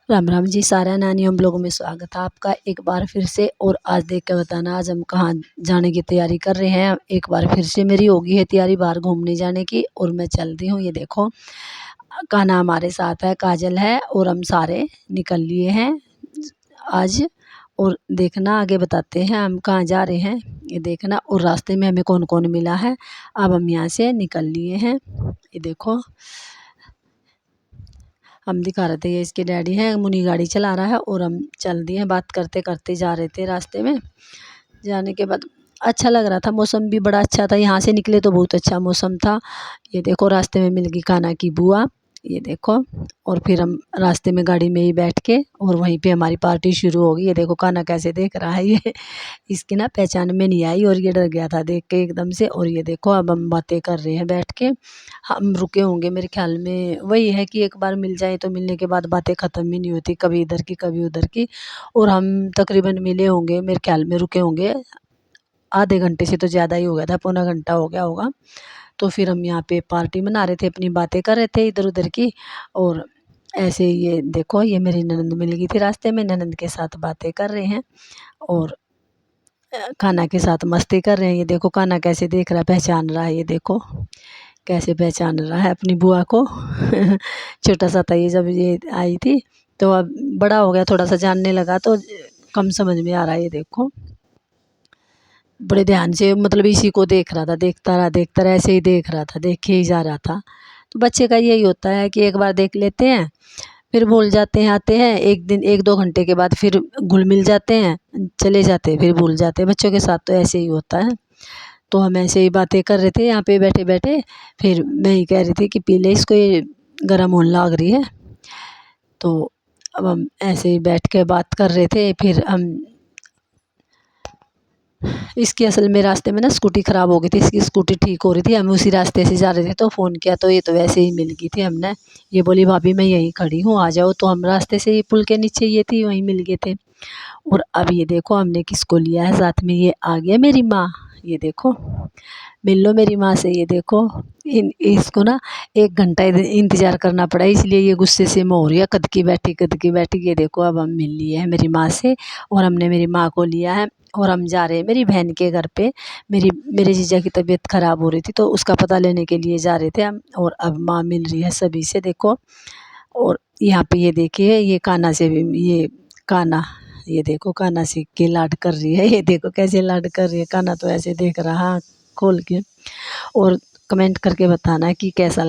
राम राम जी, सारा नानियों ब्लॉग में स्वागत है आपका एक बार फिर से। और आज देख के बताना आज हम कहाँ जाने की तैयारी कर रहे हैं। एक बार फिर से मेरी होगी है तैयारी बाहर घूमने जाने की और मैं चल रही हूँ। ये देखो कान्हा हमारे साथ है, काजल है और हम सारे निकल लिए हैं आज। और देखना आगे बताते हैं हम कहाँ जा रहे हैं, ये देखना। और रास्ते में हमें कौन कौन मिला है। अब हम यहाँ से निकल लिए हैं। ये देखो हम दिखा रहे थे, ये इसके डैडी हैं, मुनी गाड़ी चला रहा है और हम चल दिए हैं। बात करते करते जा रहे थे। रास्ते में जाने के बाद अच्छा लग रहा था, मौसम भी बड़ा अच्छा था। यहाँ से निकले तो बहुत अच्छा मौसम था। ये देखो रास्ते में मिल गई कान्हा की बुआ, ये देखो। और फिर हम रास्ते में गाड़ी में ही बैठ के और वहीं पे हमारी पार्टी शुरू हो गई। ये देखो कान्हा कैसे देख रहा है, ये इसकी ना पहचान में नहीं आई और ये डर गया था देख के एकदम से। और ये देखो अब हम बातें कर रहे हैं बैठ के। हम रुके होंगे मेरे ख्याल में, वही है कि एक बार मिल जाए तो मिलने के बाद बातें ख़त्म ही नहीं होती, कभी इधर की कभी उधर की। और हम तकरीबन मिले होंगे, मेरे ख्याल में रुके होंगे आधे घंटे से तो ज़्यादा ही हो गया था, पौना घंटा हो गया होगा। तो फिर हम यहाँ पे पार्टी मना रहे थे, अपनी बातें कर रहे थे इधर उधर की। और ऐसे ही ये देखो ये मेरी ननंद मिल गई थी रास्ते में, ननंद के साथ बातें कर रहे हैं और कान्हा के साथ मस्ती कर रहे हैं। ये देखो कान्हा कैसे देख रहा है, पहचान रहा है, ये देखो कैसे पहचान रहा है अपनी बुआ को। छोटा सा था ये जब ये आई थी, तो अब बड़ा हो गया, थोड़ा सा जानने लगा तो कम समझ में आ रहा है। ये देखो बड़े ध्यान से मतलब इसी को देख रहा था, देखता रहा ऐसे ही देख रहा था, देखे ही जा रहा था। तो बच्चे का यही होता है कि एक बार देख लेते हैं फिर भूल जाते हैं, आते हैं एक दिन एक दो घंटे के बाद फिर घुल मिल जाते हैं, चले जाते हैं, फिर भूल जाते हैं। बच्चों के साथ तो ऐसे ही होता है। तो हम ऐसे ही बातें कर रहे थे यहाँ पे बैठे बैठे। फिर मैं ही कह रही थी कि पी ले इसको, ये गर्म होने लग रही है। तो अब हम ऐसे ही बैठ के बात कर रहे थे। फिर हम इसकी असल में रास्ते में ना स्कूटी ख़राब हो गई थी, इसकी स्कूटी ठीक हो रही थी, हम उसी रास्ते से जा रहे थे। तो फ़ोन किया तो ये तो वैसे ही मिल गई थी हमने। ये बोली भाभी मैं यहीं खड़ी हूँ आ जाओ। तो हम रास्ते से ही पुल के नीचे ये थी, वहीं मिल गए थे। और अब ये देखो हमने किसको लिया है साथ में, ये आ गया मेरी माँ। ये देखो मिल लो मेरी माँ से। ये देखो इसको ना 1 घंटा इंतज़ार करना पड़ा, इसलिए ये गुस्से से मोह रही है, कद की बैठी। ये देखो अब हम मिल लिए हैं मेरी माँ से और हमने मेरी माँ को लिया है। और हम जा रहे हैं मेरी बहन के घर पे। मेरे जीजा की तबीयत ख़राब हो रही थी तो उसका पता लेने के लिए जा रहे थे हम। और अब माँ मिल रही है सभी से, देखो। और यहाँ पे ये देखिए ये कान्हा से भी, ये कान्हा, ये देखो कान्हा से के लाड कर रही है। ये देखो कैसे लाड कर रही है, कान्हा तो ऐसे देख रहा खोल के। और कमेंट करके बताना कि कैसा